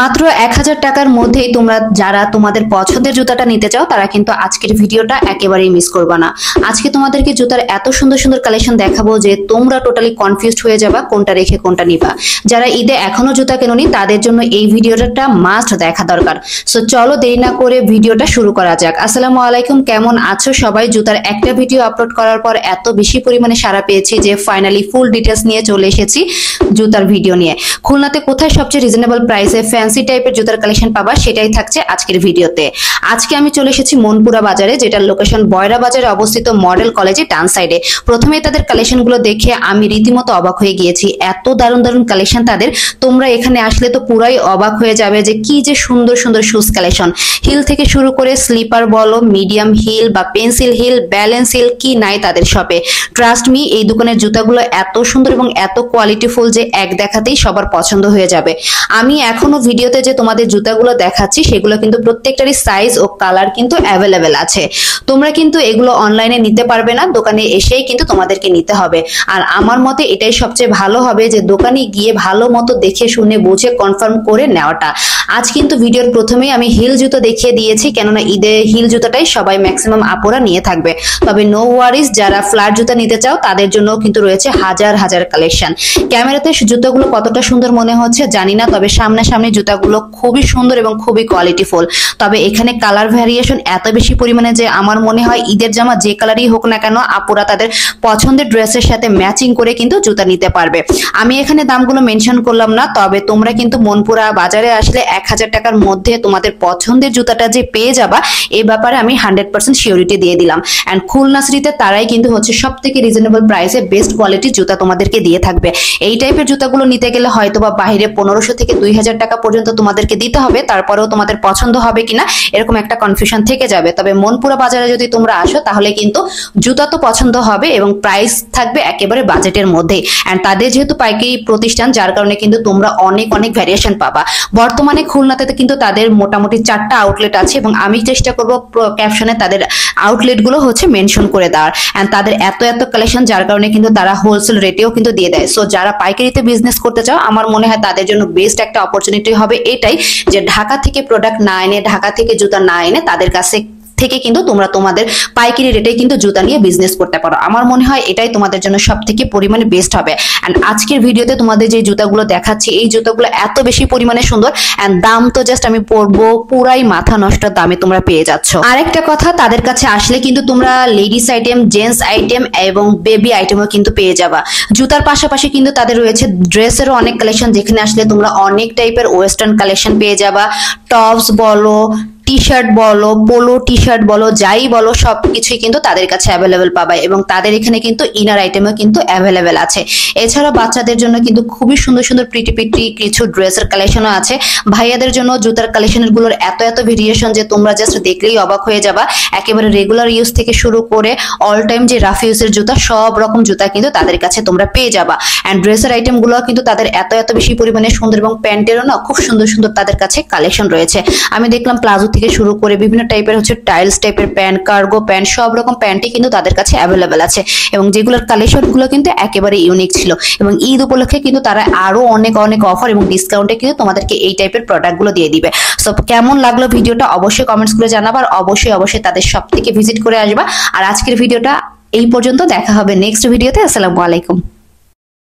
মাত্র 1000 টাকার মধ্যেই তোমরা যারা তোমাদের পছন্দের জুতাটা নিতে চাও তারা কিন্তু আজকের ভিডিওটা একেবারেই মিস করবে না। আজকে তোমাদেরকে জুতার এত সুন্দর সুন্দর কালেকশন দেখাবো যে তোমরা টোটালি কনফিউজড হয়ে যাবা কোনটা রেখে কোনটা নিবা। যারা ঈদে এখনো জুতা কেননি তাদের জন্য এই ভিডিওটা মাস্ট দেখা দরকার। সো চলো দেরি না করে ভিডিওটা শুরু করা যাক। আসসালামু আলাইকুম, কেমন আছো সবাই? জুতার একটা ভিডিও আপলোড করার পর এত বেশি পরিমাণে সাড়া পেয়েছি যে ফাইনালি ফুল ডিটেলস নিয়ে চলে এসেছি জুতার ভিডিও নিয়ে। খুলনাতে কোথায় সবচেয়ে রিজনেবল প্রাইসে ফ্যান্সি টাইপের জুতার কালেকশন পাবা সেটাই থাকছে আজকের ভিডিওতে। আজকে আমি চলে এসেছি মনপুরা বাজারে, যেটার লোকেশন বয়রা বাজারে অবস্থিত মডেল কলেজের ডান সাইডে। প্রথমে তাদের কালেকশনগুলো দেখে আমি রীতিমতো অবাক হয়ে গিয়েছি। এত দারুণ দারুণ কালেকশন তাদের, তোমরা এখানে আসলে তো পুরাই অবাক হয়ে যাবে যে কি যে সুন্দর সুন্দর শুজ কালেকশন। হিল থেকে শুরু করে স্লিপার বলো, মিডিয়াম হিল বা পেন্সিল হিল, ব্যালেন্স হিল, কি নাই তাদের শপে। ট্রাস্ট মি, এই দোকানের জুতাগুলো এত সুন্দর এবং এত কোয়ালিটিফুল যে এক দেখাতেই সবার পছন্দ হয়ে যাবে। আমি এখনো ভিডিওতে যে তোমাদের জুতাগুলো দেখাচ্ছি সেগুলো কিন্তু প্রত্যেকটারই সাইজ ও কালার কিন্তু অ্যাভেলেবেল আছে। তোমরা কিন্তু এগুলো অনলাইনে নিতে পারবে না, দোকানে এসেই কিন্তু তোমাদেরকে নিতে হবে। আর আমার মতে এটাই সবচেয়ে ভালো হবে যে দোকানে গিয়ে ভালো মতো দেখে শুনে বুঝে কনফার্ম করে নেওয়াটা। আজ কিন্তু ভিডিওর প্রথমেই আমি হিল জুতো দেখিয়ে দিয়েছি, কেননা ঈদে হিল জুতাটাই সবাই ম্যাক্সিমাম আপুরা নিয়ে থাকবে। তবে নো ওয়ারিস, যারা ফ্ল্যাট জুতা নিতে চাও তাদের জন্য কিন্তু রয়েছে হাজার হাজার কালেকশন। ক্যামেরাতে জুতোগুলো কতটা সুন্দর মনে হচ্ছে জানি না, তবে সামনাসামনি জুতাগুলো খুবই সুন্দর এবং খুবই কোয়ালিটিফুল। তবে এখানে কালার ভ্যারিয়েশন এত বেশি পরিমাণে যে আমার মনে হয় ঈদের জামা যে কালারই হোক না কেন আপুরা তাদের পছন্দের ড্রেসের সাথে ম্যাচিং করে কিন্তু জুতা নিতে পারবে। আমি এখানে দামগুলো মেনশন করলাম না, তবে তোমরা কিন্তু মনপুরা বাজারে আসলে 1000 টাকার মধ্যে তোমাদের পছন্দের জুতাটা যে পেয়ে যাবা এই ব্যাপারে আমি 100% সিওরিটি দিয়ে দিলাম। অ্যান্ড খুলনা সিটিতে তারাই কিন্তু হচ্ছে সব থেকে রিজনেবল প্রাইসে বেস্ট কোয়ালিটির জুতা তোমাদেরকে দিয়ে থাকবে। এই টাইপের জুতাগুলো নিতে গেলে হয়তো বা বাইরে 1500 থেকে 2000 টাকা পর্যন্ত তোমাদেরকে দিতে হবে, তারপরেও তোমাদের পছন্দ হবে কিনা এরকম একটা কনফিউশন থেকে যাবে। তবে মনপুরা বাজারে যদি তোমরা আসো তাহলে কিন্তু জুতা তো পছন্দ হবে এবং প্রাইস থাকবে একেবারে বাজেটের মধ্যে। অ্যান্ড তাদের যেহেতু পাইকারি প্রতিষ্ঠান যার কারণে কিন্তু তোমরা অনেক অনেক ভ্যারিয়েশন পাবা। বর্তমানে খুলনাতে কিন্তু তাদের মোটামুটি 4টা আউটলেট আছে এবং আমি চেষ্টা করব ক্যাপশনে তাদের আউটলেট গুলো হচ্ছে মেনশন করে দেওয়ার। অ্যান্ড তাদের এত এত কালেকশন যার কারণে কিন্তু তারা হোলসেল রেটেও কিন্তু দিয়ে দেয়। সো যারা পাইকারিতে বিজনেস করতে চাও আমার মনে হয় তাদের জন্য বেস্ট একটা অপরচুনিটি হবে এটাই, যে ঢাকা থেকে প্রোডাক্ট না এনে, ঢাকা থেকে জুতা না এনে তাদের কাছে থেকে কিন্তু তোমরা তোমাদের পাইকারি রেটে কিন্তু জুতা নিয়ে বিজনেস করতে পারো। আমার মনে হয় এটাই তোমাদের জন্য সব থেকে পরিমাণে বেস্ট হবে। এন্ড আজকের ভিডিওতে তোমাদের যে জুতাগুলো দেখাচ্ছি এই জুতাগুলো এত বেশি পরিমাণে সুন্দর, এন্ড দাম তো জাস্ট আমি পরবো পুরাই মাথা নষ্ট দামে তোমরা পেয়ে যাচ্ছ। আরেকটা কথা, তাদের কাছে আসলে কিন্তু তোমরা লেডিস আইটেম, জেন্টস আইটেম এবং বেবি আইটেমও কিন্তু পেয়ে যাবা। জুতার পাশাপাশি কিন্তু তাদের রয়েছে ড্রেসেরও অনেক কালেকশন, যেখানে আসলে তোমরা অনেক টাইপের ওয়েস্টার্ন কালেকশন পেয়ে যাবা। টপস বলো, টি শার্ট বলো, পোলো টি শার্ট বলো, যাই বলো সবকিছুই কিন্তু তাদের কাছে অ্যাভেলেবেল পাবে এবং তাদের এখানে কিন্তু ইনার আইটেমও কিন্তু অ্যাভেলেবেল আছে। এছাড়া বাচ্চাদের জন্য কিন্তু খুবই সুন্দর সুন্দর প্রিটি প্রিটি কিছু ড্রেসের কালেকশনও আছে। ভাইয়াদের জন্য জুতার কালেকশন গুলোর এত এত ভেরিয়েশন যে তোমরা জাস্ট দেখলেই অবাক হয়ে যাবা। একেবারে রেগুলার ইউজ থেকে শুরু করে অল টাইম যে রাফ ইউজের জুতা, সব রকম জুতা কিন্তু তাদের কাছে তোমরা পেয়ে যাবা। এন্ড ড্রেসের আইটেম গুলো কিন্তু তাদের এত এত বেশি পরিমাণে সুন্দর এবং প্যান্টেরও না খুব সুন্দর সুন্দর তাদের কাছে কালেকশন রয়েছে। আমি দেখলাম প্লাজো থেকে শুরু করে বিভিন্ন টাইপের হচ্ছে টাইলস টাইপের প্যান্ট, কার্গো প্যান্ট, সব রকম প্যান্টই কিন্তু তাদের কাছে অ্যাভেলেবেল আছে এবং যেগুলোর কালেকশন গুলো কিন্তু একেবারে ইউনিক ছিল। এবং ঈদ উপলক্ষে কিন্তু তারা আরো অনেক অনেক অফার এবং ডিসকাউন্টে কিন্তু তোমাদেরকে এই টাইপের প্রোডাক্ট গুলো দিয়ে দিবে। সো কেমন লাগলো ভিডিওটা অবশ্যই কমেন্টস করে জানাবা, আর অবশ্যই অবশ্যই তাদের সব থেকে ভিজিট করে আসবা। আর আজকের ভিডিওটা এই পর্যন্ত, দেখা হবে নেক্সট ভিডিওতে। আসসালামু আলাইকুম।